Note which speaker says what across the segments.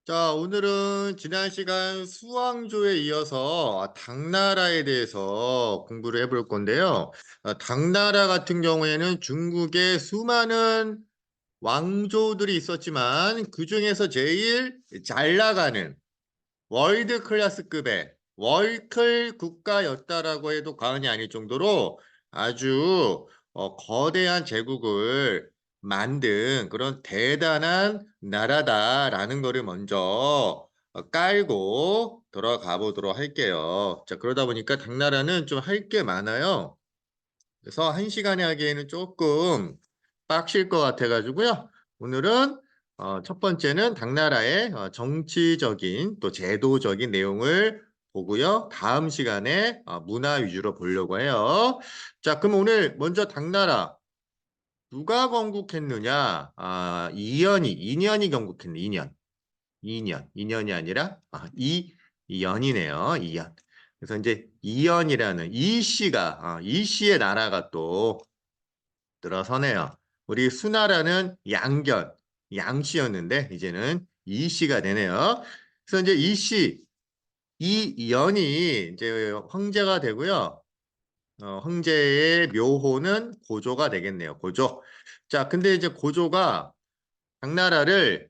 Speaker 1: 자, 오늘은 지난 시간 수왕조에 이어서 당나라에 대해서 공부를 해볼 건데요. 당나라 같은 경우에는 중국에 수많은 왕조들이 있었지만 그 중에서 제일 잘 나가는 월드 클래스급의 월클 국가였다라고 해도 과언이 아닐 정도로 아주 거대한 제국을 만든 그런 대단한 나라다라는 것을 먼저 깔고 들어가 보도록 할게요. 자, 그러다 보니까 당나라는 좀 할 게 많아요. 그래서 한 시간에 하기에는 조금 빡실 것 같아가지고요. 오늘은 첫 번째는 당나라의 정치적인 또 제도적인 내용을 보고요. 다음 시간에 문화 위주로 보려고 해요. 자, 그럼 오늘 먼저 당나라 누가 건국했느냐? 이년이 건국했네. 이년이 아니라 이연이네요. 이연. 그래서 이제 이연이라는 이씨의 나라가 또 들어서네요. 우리 수나라는 양씨였는데 이제는 이씨가 되네요. 그래서 이제 이연이 이제 황제가 되고요. 황제의 묘호는 고조가 되겠네요. 고조. 자, 근데 이제 고조가 당나라를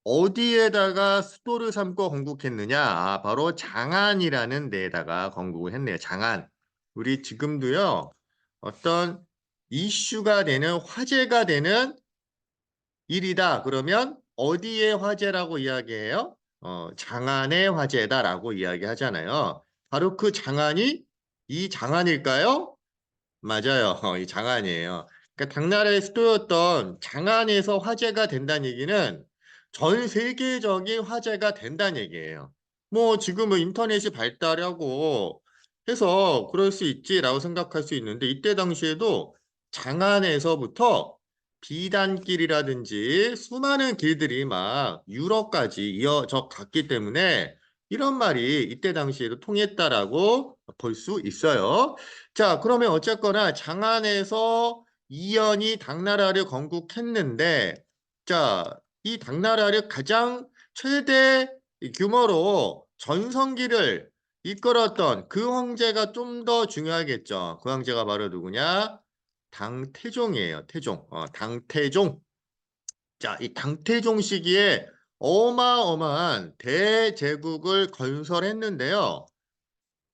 Speaker 1: 어디에다가 수도를 삼고 건국했느냐? 바로 장안이라는 데에다가 건국을 했네요. 장안. 우리 지금도요, 어떤 이슈가 되는, 화제가 되는 일이다. 그러면 어디의 화제라고 이야기해요? 장안의 화제다라고 이야기하잖아요. 바로 그 장안이 이 장안일까요? 맞아요. 이 장안이에요. 그러니까 당나라의 수도였던 장안에서 화제가 된다는 얘기는 전 세계적인 화제가 된다는 얘기예요. 뭐 지금은 인터넷이 발달하고 해서 그럴 수 있지라고 생각할 수 있는데 이때 당시에도 장안에서부터 비단길이라든지 수많은 길들이 막 유럽까지 이어져 갔기 때문에 이런 말이 이때 당시에도 통했다라고 볼 수 있어요. 자, 그러면 어쨌거나 장안에서 이연이 당나라를 건국했는데, 자, 이 당나라를 가장 최대 규모로 전성기를 이끌었던 그 황제가 좀 더 중요하겠죠. 그 황제가 바로 누구냐? 당태종이에요. 태종. 당태종. 자, 이 당태종 시기에 어마어마한 대제국을 건설했는데요.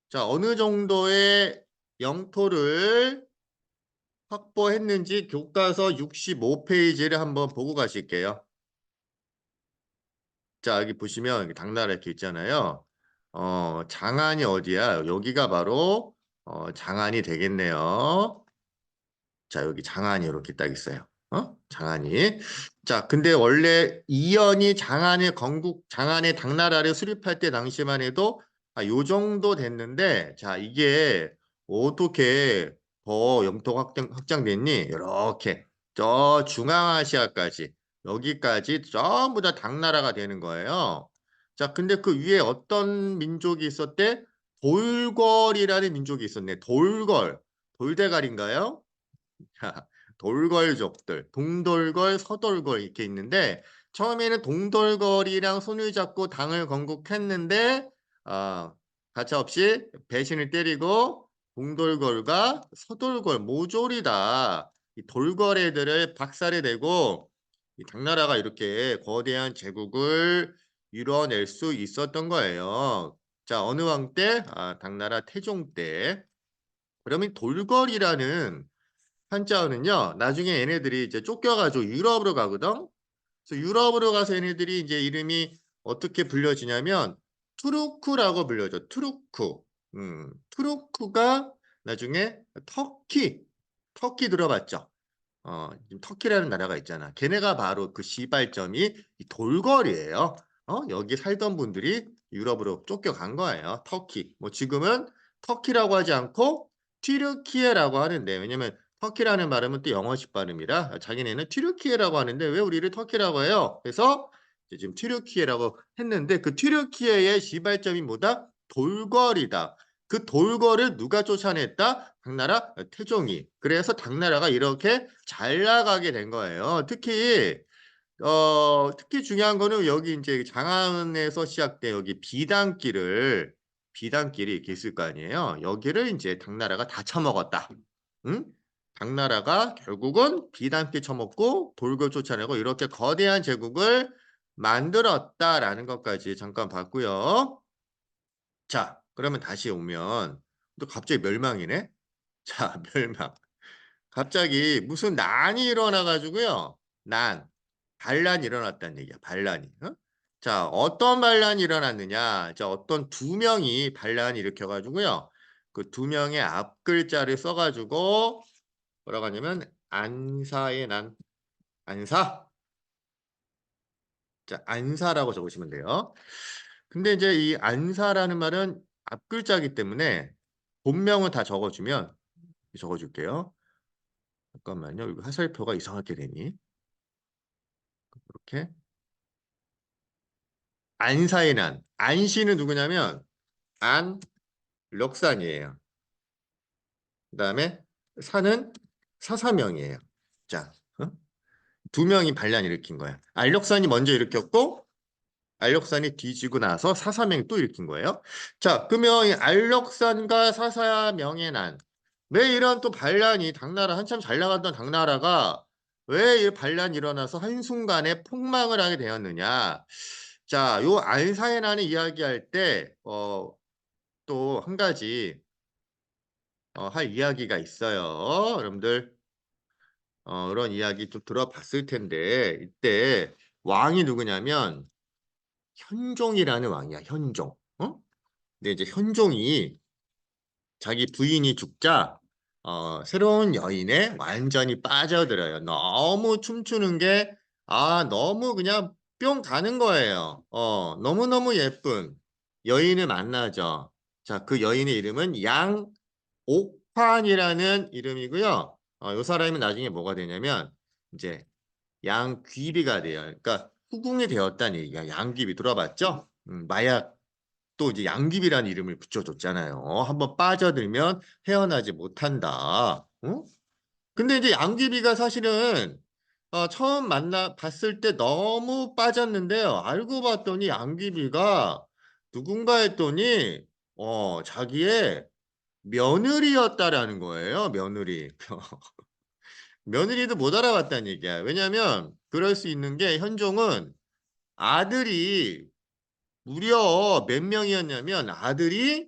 Speaker 1: 자, 어느 정도의 영토를 확보했는지 교과서 65페이지를 한번 보고 가실게요. 자, 여기 보시면 여기 당나라 이렇게 있잖아요. 장안이 어디야? 여기가 바로 장안이 되겠네요. 자, 여기 장안이 이렇게 딱 있어요. 장안이. 자, 근데 원래 이연이 장안의 당나라를 수립할 때 당시만 해도 요 정도 됐는데, 자, 이게 어떻게 더 영토가 확장됐니? 이렇게 저 중앙아시아까지 여기까지 전부 다 당나라가 되는 거예요. 자, 근데 그 위에 어떤 민족이 있었대? 돌궐이라는 민족이 있었네. 돌대가리인가요? 돌걸족들, 동돌걸, 서돌걸 이렇게 있는데 처음에는 동돌걸이랑 손을 잡고 당을 건국했는데 아, 가차없이 배신을 때리고 동돌걸과 서돌걸 모조리 다 이 돌걸 애들을 박살이 내고 이 당나라가 이렇게 거대한 제국을 이뤄낼 수 있었던 거예요. 자, 어느 왕 때? 당나라 태종 때. 그러면 돌걸이라는 한자어는요, 나중에 얘네들이 이제 쫓겨가지고 유럽으로 가거든. 그래서 유럽으로 가서 얘네들이 이제 이름이 어떻게 불려지냐면 투르크라고 불려져. 투르크. 투르크가 나중에 터키 들어봤죠? 지금 터키라는 나라가 있잖아. 걔네가 바로 그 시발점이 이 돌궐이에요. 여기 살던 분들이 유럽으로 쫓겨간 거예요. 터키. 뭐 지금은 터키라고 하지 않고 튀르키예라고 하는데 왜냐면 터키라는 발음은 또 영어식 발음이라 자기네는 튀르키예라고 하는데 왜 우리를 터키라고 해요? 그래서 이제 지금 튀르키예라고 했는데 그 튀르키예의 시발점이 뭐다? 돌궐이다. 그 돌궐을 누가 쫓아냈다? 당나라 태종이. 그래서 당나라가 이렇게 잘 나가게 된 거예요. 특히 특히 중요한 거는 여기 인제 장안에서 시작된 여기 비단길이 이렇게 있을 거 아니에요. 여기를 인제 당나라가 다 쳐먹었다. 응? 당나라가 결국은 비단길 쳐먹고 돌고 쫓아내고 이렇게 거대한 제국을 만들었다라는 것까지 잠깐 봤고요. 자, 그러면 다시 오면 또 갑자기 멸망이네. 자, 멸망. 갑자기 무슨 난이 일어나 가지고요. 반란이 일어났다는 얘기야, 반란이. 어? 자, 어떤 반란이 일어났느냐. 자, 어떤 두 명이 반란을 일으켜 가지고요. 그 두 명의 앞 글자를 써 가지고 뭐라고 하냐면 안사의 난, 안사. 자, 안사라고 적으시면 돼요. 근데 이제 이 안사라는 말은 앞 글자이기 때문에 본명을 다 적어주면 적어줄게요. 잠깐만요. 이거 화살표가 이상하게 되니. 이렇게 안사의 난. 안씨는 누구냐면 안력산이에요. 그다음에 사는 사사명이에요. 자, 어? 두 명이 반란 일으킨 거야. 안력산이 먼저 일으켰고 안력산이 뒤지고 나서 사사명이 또 일으킨 거예요. 자, 그러면 이 안력산과 사사명의 난. 왜 이런 또 반란이 당나라 한참 잘 나가던 당나라가 왜 이 반란이 일어나서 한순간에 폭망을 하게 되었느냐. 자, 요 안사의 난을 이야기할 때 또 한 가지 할 이야기가 있어요. 여러분들 그런 이야기 좀 들어봤을 텐데 이때 왕이 누구냐면 현종이라는 왕이야. 현종. 어? 근데 이제 현종이 자기 부인이 죽자 새로운 여인에 완전히 빠져들어요. 너무 춤추는 게 너무 그냥 뿅 가는 거예요. 너무너무 예쁜 여인을 만나죠. 자, 그 여인의 이름은 양옥환이라는 이름이고요. 요 사람이 나중에 뭐가 되냐면 이제 양귀비가 돼요. 그러니까 후궁이 되었다는 얘기야. 양귀비 들어봤죠? 마약 또 이제 양귀비라는 이름을 붙여줬잖아요. 한번 빠져들면 헤어나지 못한다. 어? 근데 이제 양귀비가 사실은 처음 만나 봤을 때 너무 빠졌는데요. 알고 봤더니 양귀비가 누군가 했더니 자기의 며느리였다라는 거예요. 며느리. 며느리도 못 알아봤다는 얘기야. 왜냐하면 그럴 수 있는 게 현종은 아들이 무려 몇 명이었냐면 아들이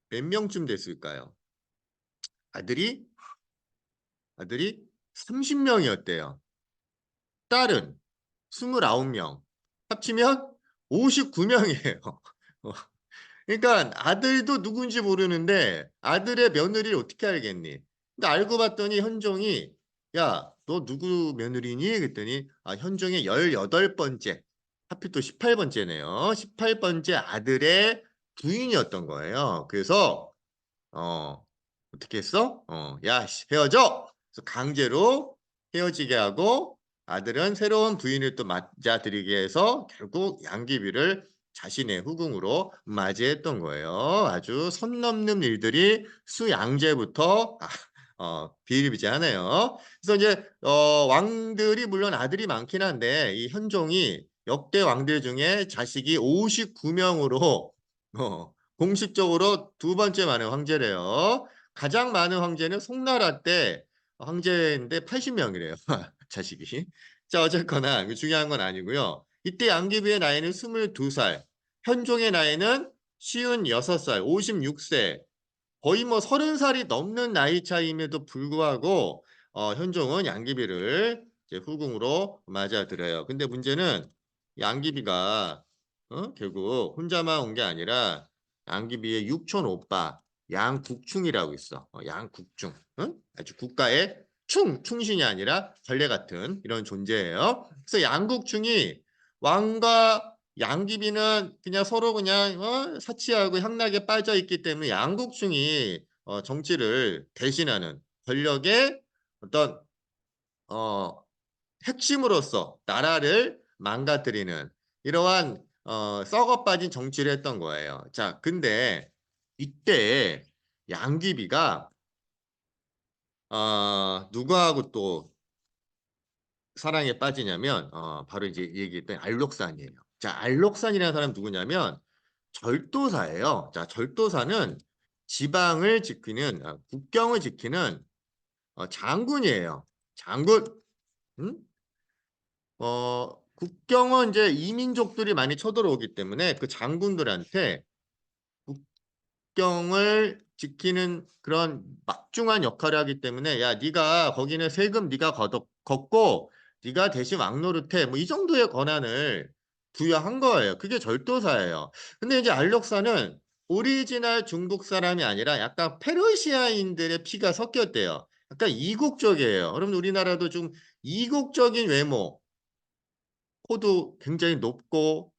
Speaker 1: 몇 명쯤 됐을까요? 아들이 30명이었대요. 딸은 29명. 합치면 59명이에요. 그러니까 아들도 누군지 모르는데 아들의 며느리를 어떻게 알겠니? 근데 알고 봤더니 현종이 야, 너 누구 며느리니? 그랬더니 현종의 18번째, 하필 또 18번째네요. 18번째 아들의 부인이었던 거예요. 그래서 어, 어떻게 했어? 야, 씨, 헤어져! 그래서 강제로 헤어지게 하고 아들은 새로운 부인을 또 맞아들이게 해서 결국 양귀비를 자신의 후궁으로 맞이했던 거예요. 아주 선 넘는 일들이 수양제부터 비일비재하네요. 그래서 이제 왕들이 물론 아들이 많긴 한데 이 현종이 역대 왕들 중에 자식이 59명으로 공식적으로 두 번째 많은 황제래요. 가장 많은 황제는 송나라 때 황제인데 80명이래요. 자식이. 자, 어쨌거나 중요한 건 아니고요. 이때 양귀비의 나이는 22살, 현종의 나이는 56살, 56세. 거의 뭐 30살이 넘는 나이 차이임에도 불구하고 현종은 양귀비를 이제 후궁으로 맞아들여요. 근데 문제는 양귀비가 결국 혼자만 온 게 아니라 양귀비의 육촌 오빠 양국충이라고 있어. 양국충. 응? 아주 국가의 충신이 아니라 벌레 같은 이런 존재예요. 그래서 양국충이 왕과 양귀비는 그냥 서로 그냥 사치하고 향락에 빠져 있기 때문에 양국충이 정치를 대신하는 권력의 어떤 어, 핵심으로서 나라를 망가뜨리는 이러한 썩어 빠진 정치를 했던 거예요. 자, 근데 이때 양귀비가 누구하고 또 사랑에 빠지냐면 바로 이제 얘기했던 알록산이에요. 자, 알록산이라는 사람 누구냐면 절도사예요. 자, 절도사는 지방을 지키는 국경을 지키는 장군이에요. 장군. 음? 국경은 이제 이민족들이 많이 쳐들어오기 때문에 그 장군들한테 국경을 지키는 그런 막중한 역할을 하기 때문에 야, 네가 거기는 세금 네가 걷고 네가 대신 왕노릇해 뭐 이 정도의 권한을 부여한 거예요. 그게 절도사예요. 근데 이제 알록사는 오리지널 중국 사람이 아니라 약간 페르시아인들의 피가 섞였대요. 약간 이국적이에요. 여러분 우리나라도 좀 이국적인 외모, 코도 굉장히 높고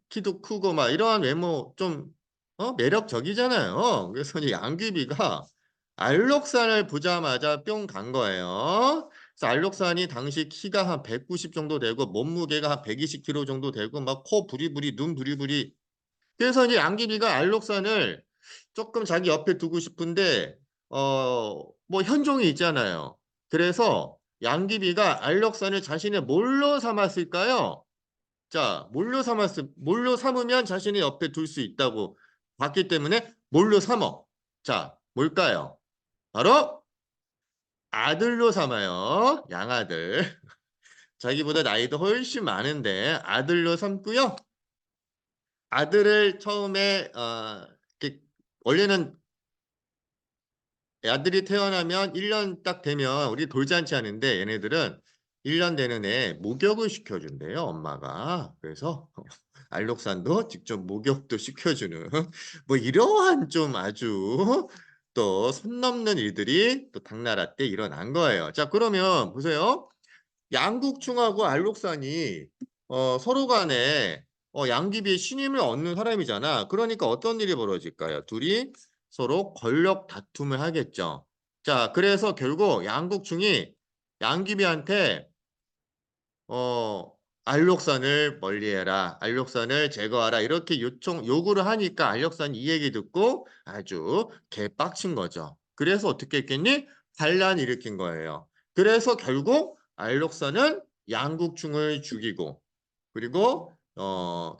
Speaker 1: 키도 크고 막 이러한 외모 좀 매력적이잖아요. 그래서 이 양귀비가 알록산을 보자마자 뿅 간 거예요. 그래서 알록산이 당시 키가 한 190 정도 되고 몸무게가 한 120kg 정도 되고 막 코 부리부리 눈 부리부리. 그래서 이제 양귀비가 알록산을 조금 자기 옆에 두고 싶은데 뭐 현종이 있잖아요. 그래서 양귀비가 알록산을 자신의 뭘로 삼았을까요? 자, 뭘로 삼으면 자신의 옆에 둘 수 있다고 봤기 때문에 뭘로 삼어? 자, 뭘까요? 바로 아들로 삼아요. 양아들. 자기보다 나이도 훨씬 많은데 아들로 삼고요. 아들을 처음에 이렇게 원래는 아들이 태어나면 1년 딱 되면 우리 돌잔치 하는데 얘네들은 1년 되는 애 목욕을 시켜준대요, 엄마가. 그래서 알록산도 직접 목욕도 시켜주는 뭐 이러한 좀 아주 또 손 넘는 일들이 또 당나라 때 일어난 거예요. 자, 그러면 보세요. 양국충하고 알록산이 서로 간에 양귀비의 신임을 얻는 사람이잖아. 그러니까 어떤 일이 벌어질까요? 둘이 서로 권력 다툼을 하겠죠. 자, 그래서 결국 양국충이 양귀비한테 어, 알록산을 멀리해라. 알록산을 제거하라. 이렇게 요구를 하니까 알록산이 이 얘기 듣고 아주 개빡친 거죠. 그래서 어떻게 했겠니? 반란 일으킨 거예요. 그래서 결국 알록산은 양국충을 죽이고 그리고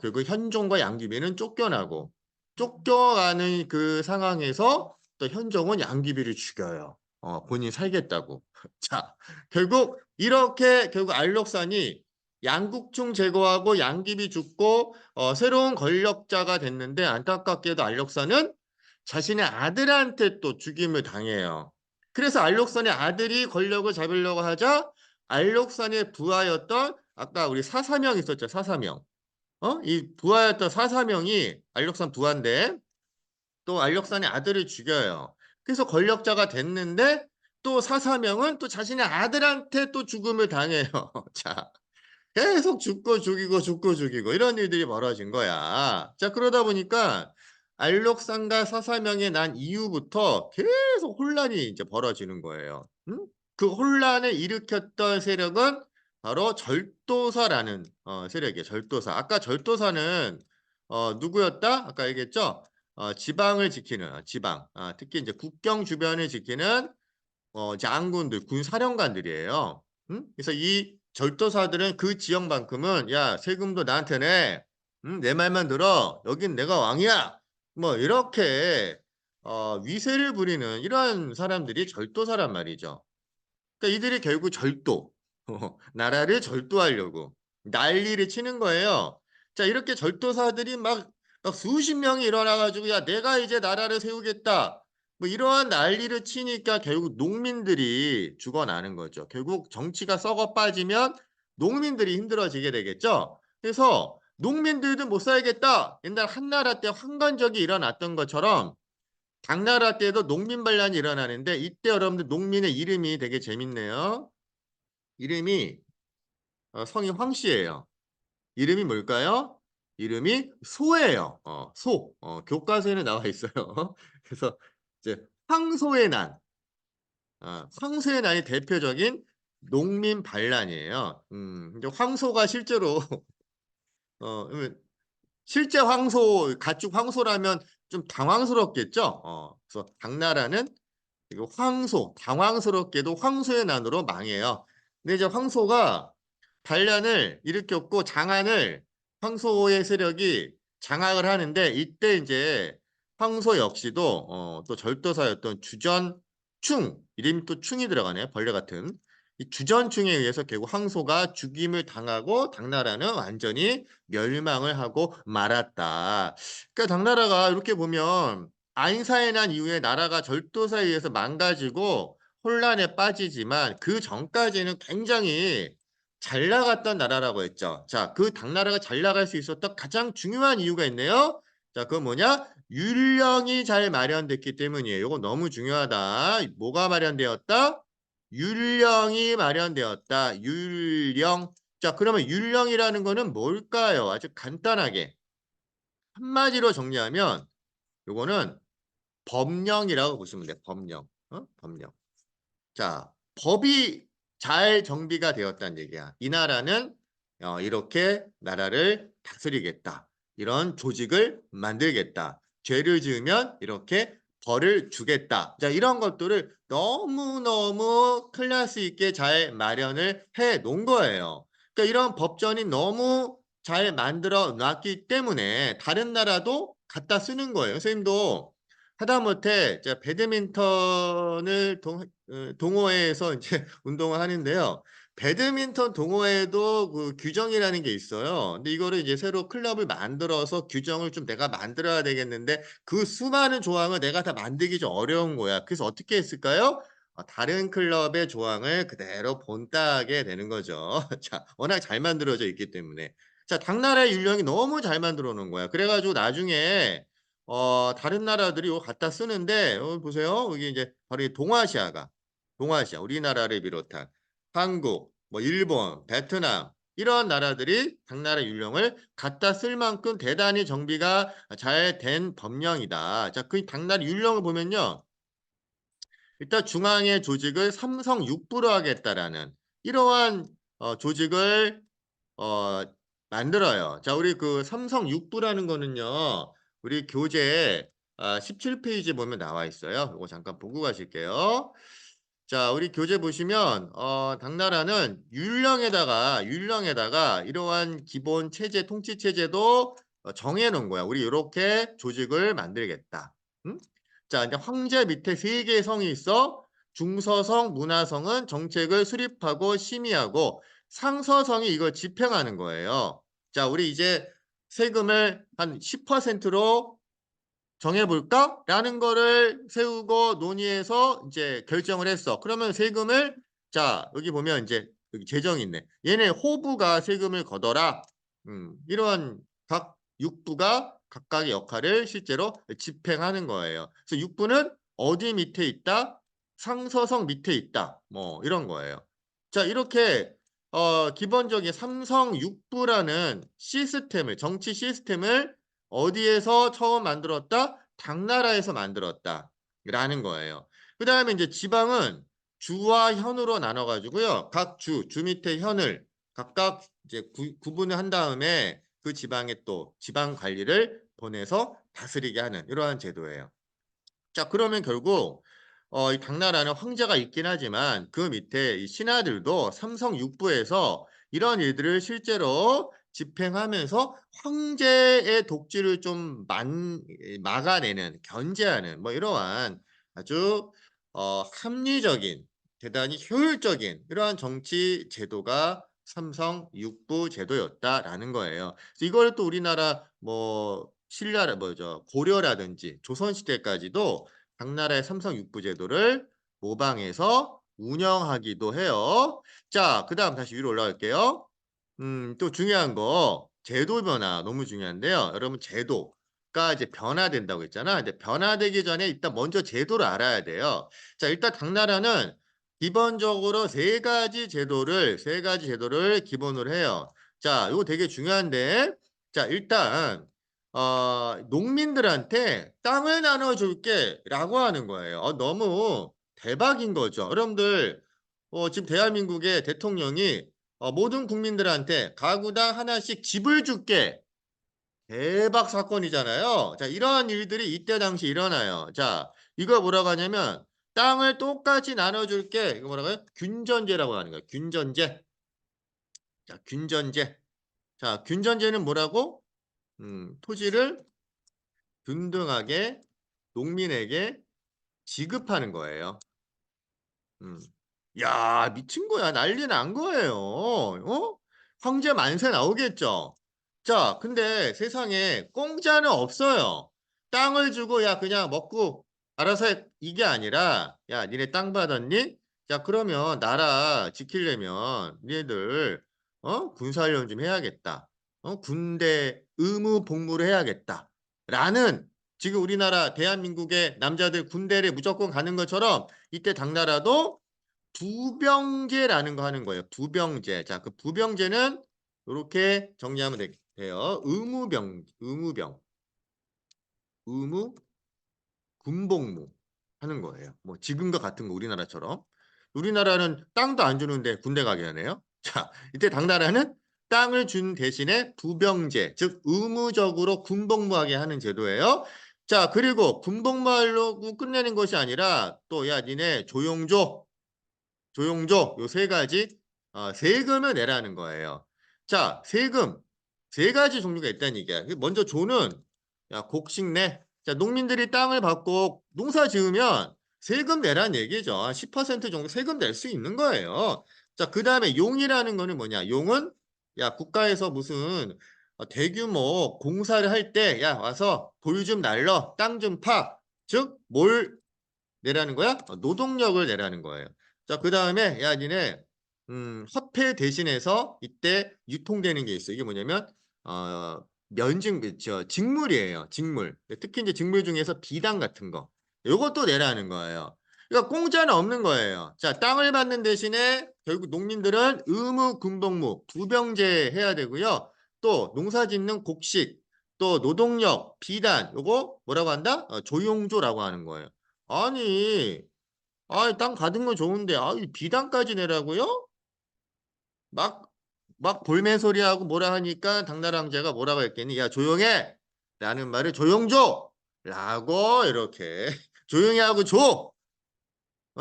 Speaker 1: 결국 현종과 양귀비는 쫓겨나고 쫓겨가는 그 상황에서 또 현종은 양귀비를 죽여요. 본인이 살겠다고. 자, 결국 이렇게 결국 알록산이 양국충 제거하고 양귀비 죽고 새로운 권력자가 됐는데 안타깝게도 알록산은 자신의 아들한테 또 죽임을 당해요. 그래서 알록산의 아들이 권력을 잡으려고 하자 알록산의 부하였던 아까 우리 사사명 있었죠. 사사명. 이 부하였던 사사명이 알록산 부하인데 또 알록산의 아들을 죽여요. 그래서 권력자가 됐는데 또 사사명은 또 자신의 아들한테 또 죽음을 당해요. 자, 계속 죽고 죽이고 죽고 죽이고 이런 일들이 벌어진 거야. 자, 그러다 보니까 알록산과 사사명이 난 이후부터 계속 혼란이 이제 벌어지는 거예요. 응? 그 혼란을 일으켰던 세력은 바로 절도사라는 세력이에요. 절도사. 아까 절도사는 누구였다? 아까 얘기했죠? 지방을 지키는 지방. 특히 이제 국경 주변을 지키는 장군들, 군 사령관들이에요. 응? 그래서 이 절도사들은 그 지역만큼은 야 세금도 나한테 내, 응? 내 말만 들어. 여긴 내가 왕이야. 뭐 이렇게 위세를 부리는 이러한 사람들이 절도사란 말이죠. 그러니까 이들이 결국 절도, 나라를 절도하려고 난리를 치는 거예요. 자, 이렇게 절도사들이 막 수십 명이 일어나가지고 야 내가 이제 나라를 세우겠다. 뭐 이러한 난리를 치니까 결국 농민들이 죽어나는 거죠. 결국 정치가 썩어 빠지면 농민들이 힘들어지게 되겠죠. 그래서 농민들도 못 살겠다. 옛날 한나라 때 황건적이 일어났던 것처럼 당나라 때도 농민 반란이 일어나는데 이때 여러분들 농민의 이름이 되게 재밌네요. 이름이 성이 황씨예요. 이름이 뭘까요? 이름이 소예요. 소. 교과서에는 나와 있어요. 그래서 이제 황소의 난. 황소의 난이 대표적인 농민 반란이에요. 이제 황소가 실제로 실제 황소, 가축 황소라면 좀 당황스럽겠죠. 그래서 당나라는 이거 황소, 당황스럽게도 황소의 난으로 망해요. 근데 이제 황소가 반란을 일으켰고 장안을 황소의 세력이 장악을 하는데 이때 이제 황소 역시도 또 절도사였던 주전충 이름이 또 충이 들어가네요. 벌레 같은. 이 주전충에 의해서 결국 황소가 죽임을 당하고 당나라는 완전히 멸망을 하고 말았다. 그러니까 당나라가 이렇게 보면 안사에 난 이후에 나라가 절도사에 의해서 망가지고 혼란에 빠지지만 그 전까지는 굉장히 잘 나갔던 나라라고 했죠. 자, 그 당나라가 잘 나갈 수 있었던 가장 중요한 이유가 있네요. 자, 그건 뭐냐? 율령이 잘 마련됐기 때문이에요. 이거 너무 중요하다. 뭐가 마련되었다? 율령이 마련되었다. 율령. 자, 그러면 율령이라는 거는 뭘까요? 아주 간단하게 한마디로 정리하면 요거는 법령이라고 보시면 돼요. 법령. 법령. 자, 법이 잘 정비가 되었다는 얘기야. 이 나라는 이렇게 나라를 다스리겠다. 이런 조직을 만들겠다. 죄를 지으면 이렇게 벌을 주겠다. 자, 이런 것들을 너무너무 클래스 있게 잘 마련을 해 놓은 거예요. 그러니까 이런 법전이 너무 잘 만들어 놨기 때문에 다른 나라도 갖다 쓰는 거예요. 선생님도 하다못해 배드민턴을 동호회에서 이제 운동을 하는데요. 배드민턴 동호회에도 그 규정이라는 게 있어요. 근데 이거를 이제 새로 클럽을 만들어서 규정을 좀 내가 만들어야 되겠는데 그 수많은 조항을 내가 다 만들기 좀 어려운 거야. 그래서 어떻게 했을까요? 다른 클럽의 조항을 그대로 본따게 되는 거죠. 자, 워낙 잘 만들어져 있기 때문에. 자, 당나라의 율령이 너무 잘 만들어 놓은 거야. 그래 가지고 나중에 다른 나라들이 이거 갖다 쓰는데 보세요. 여기 이제 바로 이 동아시아 우리나라를 비롯한 한국, 뭐 일본, 베트남 이런 나라들이 당나라 율령을 갖다 쓸 만큼 대단히 정비가 잘 된 법령이다. 자, 그 당나라 율령을 보면요. 일단 중앙의 조직을 삼성육부로 하겠다라는 이러한 조직을 어 만들어요. 자, 우리 그 삼성육부라는 거는요. 우리 교재 17페이지 보면 나와 있어요. 요거 잠깐 보고 가실게요. 자, 우리 교재 보시면 당나라는 율령에다가 이러한 기본 체제, 통치 체제도 정해 놓은 거야. 우리 요렇게 조직을 만들겠다. 음? 자, 이제 황제 밑에 세 개의 성이 있어. 중서성, 문하성은 정책을 수립하고 심의하고 상서성이 이걸 집행하는 거예요. 자, 우리 이제 세금을 한 10%로 정해볼까? 라는 거를 세우고 논의해서 이제 결정을 했어. 그러면 세금을, 자, 여기 보면 이제 여기 재정이 있네. 얘네 호부가 세금을 걷어라. 이런 각 육부가 각각의 역할을 실제로 집행하는 거예요. 그래서 육부는 어디 밑에 있다? 상서성 밑에 있다. 뭐 이런 거예요. 자, 이렇게 기본적인 삼성 육부라는 시스템을, 정치 시스템을 어디에서 처음 만들었다? 당나라에서 만들었다. 라는 거예요. 그다음에 이제 지방은 주와 현으로 나눠 가지고요. 각 주 밑에 현을 각각 이제 구분을 한 다음에 그 지방에 또 지방 관리를 보내서 다스리게 하는 이러한 제도예요. 자, 그러면 결국 이 당나라는 황제가 있긴 하지만 그 밑에 이 신하들도 삼성 육부에서 이런 일들을 실제로 집행하면서 황제의 독주를 좀 막아내는, 견제하는 뭐 이러한 아주 합리적인, 대단히 효율적인 이러한 정치 제도가 삼성 육부 제도였다라는 거예요. 그래서 이걸 또 우리나라 뭐 신라 뭐죠 고려라든지 조선 시대까지도 당나라의 삼성 육부 제도를 모방해서 운영하기도 해요. 자, 그다음 다시 위로 올라갈게요. 또 중요한 거 제도 변화 너무 중요한데요. 여러분 제도가 이제 변화된다고 했잖아. 근데 변화되기 전에 일단 먼저 제도를 알아야 돼요. 자, 일단 당나라는 기본적으로 세 가지 제도를 기본으로 해요. 자, 이거 되게 중요한데. 자, 일단 농민들한테 "땅을 나눠 줄게."라고 하는 거예요. 너무 대박인 거죠. 여러분들 지금 대한민국의 대통령이 "모든 국민들한테 가구당 하나씩 집을 줄게." 대박 사건이잖아요. 자, 이러한 일들이 이때 당시 일어나요. 자, 이걸 뭐라고 하냐면 땅을 똑같이 나눠줄게. 이거 뭐라고요? 균전제라고 하는 거예요. 균전제. 자, 균전제. 자, 균전제는 뭐라고? 토지를 균등하게 농민에게 지급하는 거예요. 음. 야, 미친 거야. 난리 난 거예요. 어? 황제 만세 나오겠죠. 자, 근데 세상에 공짜는 없어요. 땅을 주고 야 그냥 먹고 알아서 해. 이게 아니라 야 니네 땅 받았니? 자 그러면 나라 지키려면 니네들 군사훈련 좀 해야겠다. 군대 의무 복무를 해야겠다. 라는 지금 우리나라 대한민국의 남자들 군대를 무조건 가는 것처럼 이때 당나라도 부병제라는 거 하는 거예요. 부병제. 자, 그 부병제는 요렇게 정리하면 돼요. 의무 군복무 하는 거예요. 뭐 지금과 같은 거 우리나라처럼. 우리나라는 땅도 안 주는데 군대 가게 하네요. 자, 이때 당나라는 땅을 준 대신에 부병제, 즉 의무적으로 군복무하게 하는 제도예요. 자, 그리고 군복무하려고 끝내는 것이 아니라 또 야 니네 조용조 조용조 요 세 가지 세금을 내라는 거예요. 자, 세금 세 가지 종류가 있다는 얘기야. 먼저 조는 야 곡식 내. 자, 농민들이 땅을 받고 농사 지으면 세금 내라는 얘기죠. 한 10% 정도 세금 낼 수 있는 거예요. 자, 그다음에 용이라는 거는 뭐냐? 용은 야 국가에서 무슨 대규모 공사를 할 때 야 와서 돌 좀 날러, 땅 좀 파. 즉 뭘 내라는 거야? 노동력을 내라는 거예요. 자, 그다음에 야 니네 화폐 대신해서 이때 유통되는 게 있어요. 이게 뭐냐면 직물이에요. 직물. 특히 이제 직물 중에서 비단 같은 거. 요것도 내라는 거예요. 그러니까 공짜는 없는 거예요. 자, 땅을 받는 대신에 결국 농민들은 의무 군복무, 부병제 해야 되고요. 또 농사 짓는 곡식, 또 노동력, 비단, 요거 뭐라고 한다? 조용조라고 하는 거예요. 아니, 땅 받은 건 좋은데, 이 비단까지 내라고요? 막, 막 볼멘 소리하고 뭐라 하니까 당나라 황제가 뭐라고 했겠니? 야, 조용해! 라는 말을 조용조! 라고 이렇게 조용히 하고 줘!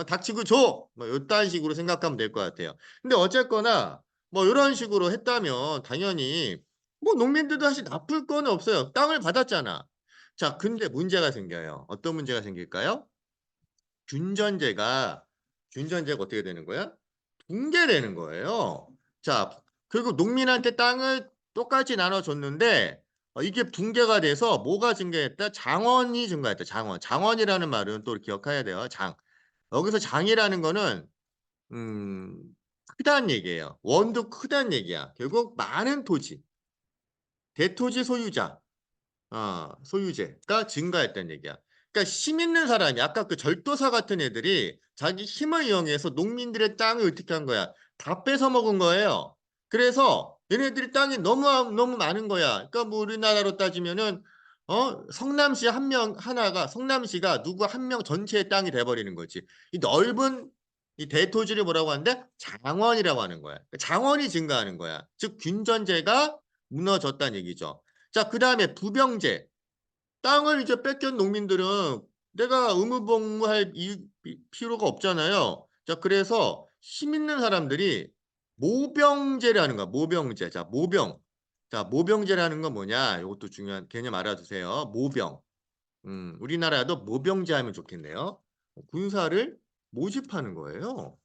Speaker 1: 닥치고 줘! 뭐 이딴 식으로 생각하면 될 것 같아요. 근데 어쨌거나 뭐 이런 식으로 했다면 당연히 뭐 농민들도 사실 나쁠 건 없어요. 땅을 받았잖아. 자, 근데 문제가 생겨요. 어떤 문제가 생길까요? 균전제가 균전제가 어떻게 되는 거야? 붕괴되는 거예요. 자, 그리고 농민한테 땅을 똑같이 나눠줬는데 이게 붕괴가 돼서 뭐가 증가했다? 장원이 증가했다. 장원. 장원이라는 말은 또 기억해야 돼요. 장. 여기서 장이라는 거는 음, 크다는 얘기예요. 원도 크다는 얘기야. 결국 많은 토지, 대토지 소유자 소유재가 증가했다는 얘기야. 그러니까 힘 있는 사람이 아까 그 절도사 같은 애들이 자기 힘을 이용해서 농민들의 땅을 어떻게 한 거야? 다 뺏어 먹은 거예요. 그래서 얘네들이 땅이 너무 많은 거야. 그러니까 뭐 우리나라로 따지면은 성남시 한 명 하나가 성남시가 누구 한 명 전체의 땅이 돼 버리는 거지. 이 넓은 이 대토지를 뭐라고 하는데 장원이라고 하는 거야. 장원이 증가하는 거야. 즉 균전제가 무너졌다는 얘기죠. 자, 그다음에 부병제. 땅을 이제 뺏긴 농민들은 내가 의무복무할 필요가 없잖아요. 자, 그래서 힘 있는 사람들이 모병제라는 거야. 모병제. 자, 모병. 자, 모병제라는 건 뭐냐? 이것도 중요한 개념 알아두세요. 모병. 우리나라도 모병제 하면 좋겠네요. 군사를 모집하는 거예요.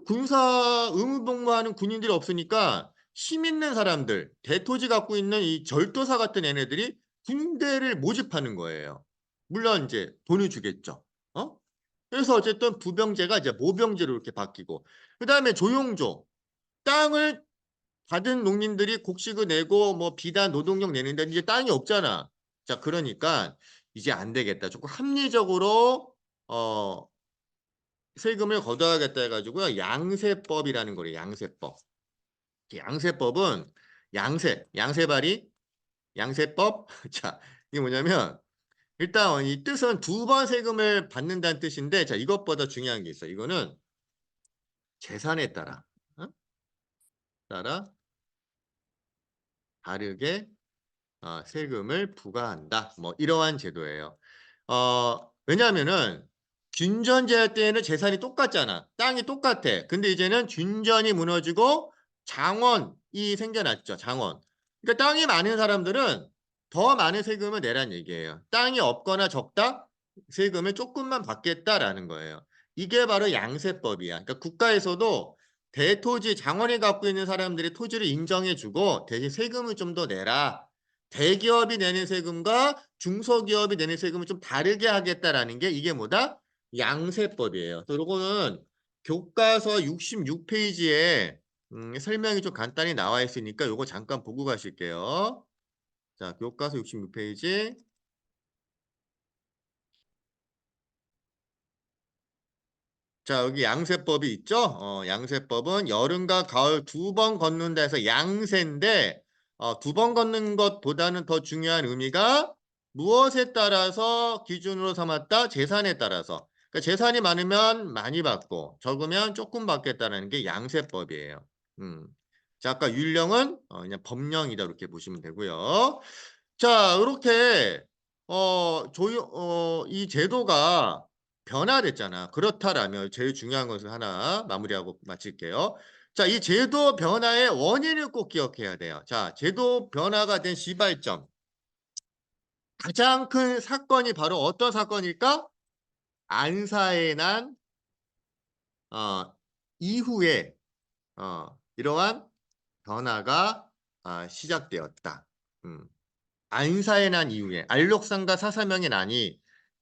Speaker 1: 군사 의무복무하는 군인들이 없으니까 힘 있는 사람들, 대토지 갖고 있는 이 절도사 같은 애네들이 군대를 모집하는 거예요. 물론 이제 돈을 주겠죠. 그래서 어쨌든 부병제가 이제 모병제로 이렇게 바뀌고, 그다음에 조용조. 땅을 받은 농민들이 곡식을 내고 뭐 비단 노동력 내는데 이제 땅이 없잖아. 자, 그러니까 이제 안 되겠다. 조금 합리적으로 어 세금을 걷어야겠다 해가지고요. 양세법이라는 거래요. 양세법. 양세법은 양세바리, 양세법. 자, 이게 뭐냐면 일단 이 뜻은 두 번 세금을 받는다는 뜻인데 자, 이것보다 중요한 게 있어. 이거는 재산에 따라 어? 따라 다르게 세금을 부과한다. 뭐 이러한 제도예요. 왜냐하면은 균전제할 때에는 재산이 똑같잖아. 땅이 똑같아. 근데 이제는 균전이 무너지고 장원이 생겨났죠. 장원. 그러니까 땅이 많은 사람들은 더 많은 세금을 내란 얘기예요. 땅이 없거나 적다? 세금을 조금만 받겠다라는 거예요. 이게 바로 양세법이야. 그러니까 국가에서도 대토지 장원이 갖고 있는 사람들이 토지를 인정해주고 대신 세금을 좀 더 내라. 대기업이 내는 세금과 중소기업이 내는 세금을 좀 다르게 하겠다라는 게 이게 뭐다? 양세법이에요. 또 요거는 교과서 66페이지에 설명이 좀 간단히 나와 있으니까 요거 잠깐 보고 가실게요. 자, 교과서 66페이지. 자, 여기 양세법이 있죠? 양세법은 여름과 가을 두 번 걷는다 해서 양세인데 두 번 걷는 것보다는 더 중요한 의미가 무엇에 따라서 기준으로 삼았다? 재산에 따라서. 그러니까 재산이 많으면 많이 받고 적으면 조금 받겠다는 게 양세법이에요. 음. 자, 아까 율령은 그냥 법령이다 이렇게 보시면 되고요. 자, 이렇게 이 제도가 변화됐잖아. 그렇다라면 제일 중요한 것을 하나 마무리하고 마칠게요. 자, 이 제도 변화의 원인을 꼭 기억해야 돼요. 자, 제도 변화가 된 시발점. 가장 큰 사건이 바로 어떤 사건일까? 안사에 난 이후에 이러한 변화가 시작되었다. 음. 안사에 난 이후에 알록산과 사사명이 나니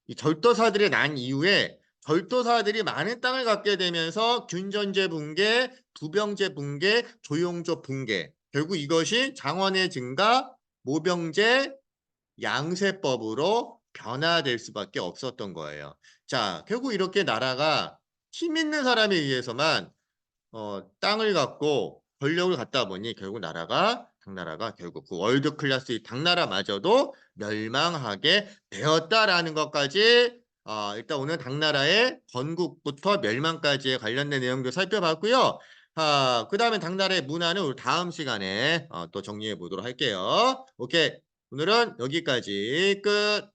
Speaker 1: 이 절도사들이 난 이후에 절도사들이 많은 땅을 갖게 되면서 균전제 붕괴, 두병제 붕괴, 조용조 붕괴 결국 이것이 장원의 증가, 모병제, 양세법으로 변화될 수밖에 없었던 거예요. 자, 결국 이렇게 나라가 힘 있는 사람에 의해서만 땅을 갖고 권력을 갖다 보니 결국 당나라가 결국 그 월드 클래스의 당나라마저도 멸망하게 되었다라는 것까지 일단 오늘 당나라의 건국부터 멸망까지의 관련된 내용도 살펴봤고요. 그다음에 당나라의 문화는 우리 다음 시간에 또 정리해 보도록 할게요. 오케이. 오늘은 여기까지 끝.